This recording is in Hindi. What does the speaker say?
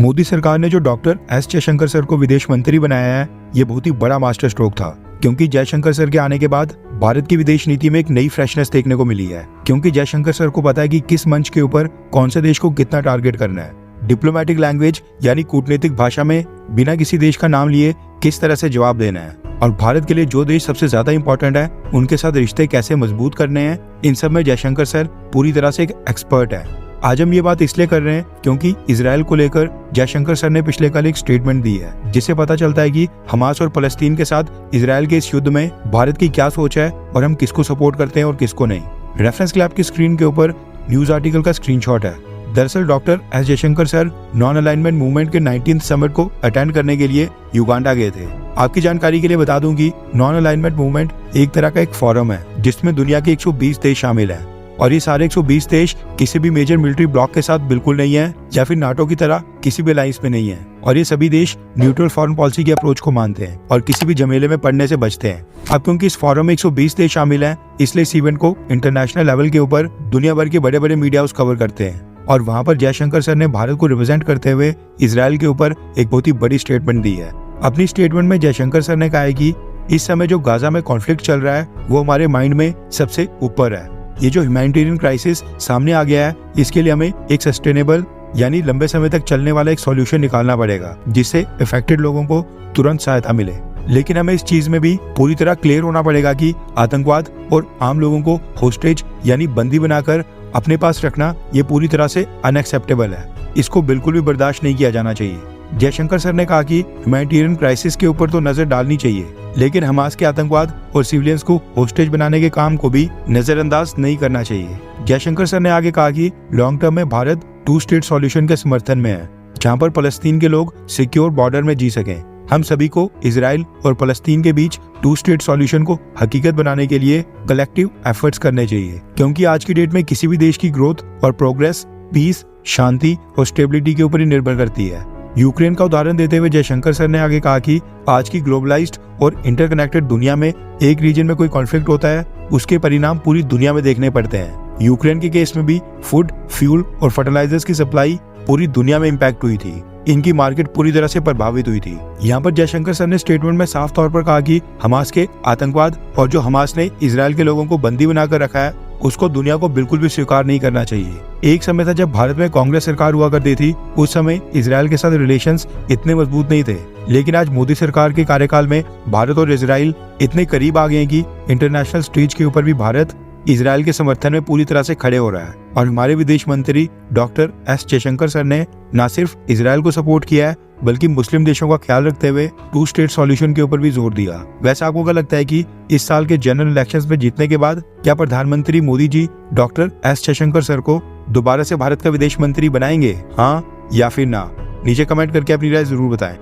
मोदी सरकार ने जो डॉक्टर एस जयशंकर सर को विदेश मंत्री बनाया है, ये बहुत ही बड़ा मास्टर स्ट्रोक था, क्योंकि जयशंकर सर के आने के बाद भारत की विदेश नीति में एक नई फ्रेशनेस देखने को मिली है। क्योंकि जयशंकर सर को पता है कि किस मंच के ऊपर कौन से देश को कितना टारगेट करना है। डिप्लोमेटिक लैंग्वेज यानी कूटनीतिक भाषा में बिना किसी देश का नाम लिए किस तरह से जवाब देना है, और भारत के लिए जो देश सबसे ज्यादा इंपॉर्टेंट है उनके साथ रिश्ते कैसे मजबूत करने हैं, इन सब में जयशंकर सर पूरी तरह से एक एक्सपर्ट है। आज हम ये बात इसलिए कर रहे हैं क्योंकि इजराइल को लेकर जयशंकर सर ने पिछले कल एक स्टेटमेंट दी है, जिससे पता चलता है कि हमास और फलस्तीन के साथ इजराइल के इस युद्ध में भारत की क्या सोच है और हम किसको सपोर्ट करते हैं और किसको नहीं। रेफरेंस के लिए आपकी स्क्रीन के ऊपर न्यूज आर्टिकल का स्क्रीनशॉट है। दरअसल doctor S Jaishankar sir non alignment movement के 19th समिट को अटेंड करने के लिए युगांडा गए थे। आपकी जानकारी के लिए बता दूं कि नॉन अलाइनमेंट मूवमेंट एक तरह का एक फोरम है जिसमें दुनिया के 120 देश शामिल हैं, और ये सारे 120 देश किसी भी मेजर मिलिट्री ब्लॉक के साथ बिल्कुल नहीं है या फिर नाटो की तरह किसी भी अलायंस में नहीं है, और ये सभी देश न्यूट्रल फॉरेन पॉलिसी की अप्रोच को मानते हैं और किसी भी झमेले में पड़ने से बचते हैं। अब क्योंकि इस फोरम में 120 देश शामिल हैं, इसलिए इस इवेंट को इंटरनेशनल लेवल के ऊपर दुनिया भर के बड़े बड़े मीडिया हाउस कवर करते हैं, और वहाँ पर जयशंकर सर ने भारत को रिप्रेजेंट करते हुए इजराइल के ऊपर एक बहुत ही बड़ी स्टेटमेंट दी है। अपनी स्टेटमेंट में जयशंकर सर ने कहा है कि इस समय जो गाजा में कॉन्फ्लिक्ट चल रहा है वो हमारे माइंड में सबसे ऊपर है। ये जो ह्यूमैनिटेरियन क्राइसिस सामने आ गया है, इसके लिए हमें एक सस्टेनेबल यानी लंबे समय तक चलने वाला एक सॉल्यूशन निकालना पड़ेगा जिससे अफेक्टेड लोगों को तुरंत सहायता मिले। लेकिन हमें इस चीज में भी पूरी तरह क्लियर होना पड़ेगा कि आतंकवाद और आम लोगों को होस्टेज यानी बंदी बनाकर अपने पास रखना ये पूरी तरह से अनएक्सेप्टेबल है। इसको बिल्कुल भी बर्दाश्त नहीं किया जाना चाहिए। जयशंकर सर ने कहा कि ह्यूमैनिटेरियन क्राइसिस के ऊपर तो नजर डालनी चाहिए, लेकिन हमास के आतंकवाद और सिविलियंस को होस्टेज बनाने के काम को भी नजरअंदाज नहीं करना चाहिए। जयशंकर सर ने आगे कहा कि लॉन्ग टर्म में भारत 2 स्टेट सॉल्यूशन के समर्थन में है, जहां पर फलस्तीन के लोग सिक्योर बॉर्डर में जी सकें। हम सभी को इजराइल और फलस्तीन के बीच 2 स्टेट सॉल्यूशन को हकीकत बनाने के लिए कलेक्टिव एफर्ट्स करने चाहिए, क्योंकि आज की डेट में किसी भी देश की ग्रोथ और प्रोग्रेस पीस, शांति और स्टेबिलिटी के ऊपर ही निर्भर करती है। यूक्रेन का उदाहरण देते हुए जयशंकर सर ने आगे कहा कि आज की ग्लोबलाइज्ड और इंटरकनेक्टेड दुनिया में एक रीजन में कोई कॉन्फ्लिक्ट होता है, उसके परिणाम पूरी दुनिया में देखने पड़ते हैं। यूक्रेन के केस में भी फूड, फ्यूल और फर्टिलाइजर्स की सप्लाई पूरी दुनिया में इम्पैक्ट हुई थी। इनकी मार्केट पूरी तरह से प्रभावित हुई थी। यहाँ पर जयशंकर सर ने स्टेटमेंट में साफ तौर पर कहा कि हमास के आतंकवाद और जो हमास ने इजराइल के लोगों को बंदी बनाकर रखा है, उसको दुनिया को बिल्कुल भी स्वीकार नहीं करना चाहिए। एक समय था जब भारत में कांग्रेस सरकार हुआ करती थी, उस समय इजराइल के साथ रिलेशंस इतने मजबूत नहीं थे, लेकिन आज मोदी सरकार के कार्यकाल में भारत और इजराइल इतने करीब आ गए हैं कि इंटरनेशनल स्टेज के ऊपर भी भारत इजराइल के समर्थन में पूरी तरह से खड़े हो रहा है। और हमारे विदेश मंत्री डॉक्टर एस जयशंकर सर ने न सिर्फ इजराइल को सपोर्ट किया है, बल्कि मुस्लिम देशों का ख्याल रखते हुए 2 स्टेट सॉल्यूशन के ऊपर भी जोर दिया। वैसे आपको क्या लगता है कि इस साल के जनरल इलेक्शंस में जीतने के बाद क्या प्रधानमंत्री Modi ji doctor S Jaishankar sir को दोबारा से भारत का विदेश मंत्री बनाएंगे, हाँ या फिर ना? नीचे कमेंट करके अपनी राय जरूर बताएं।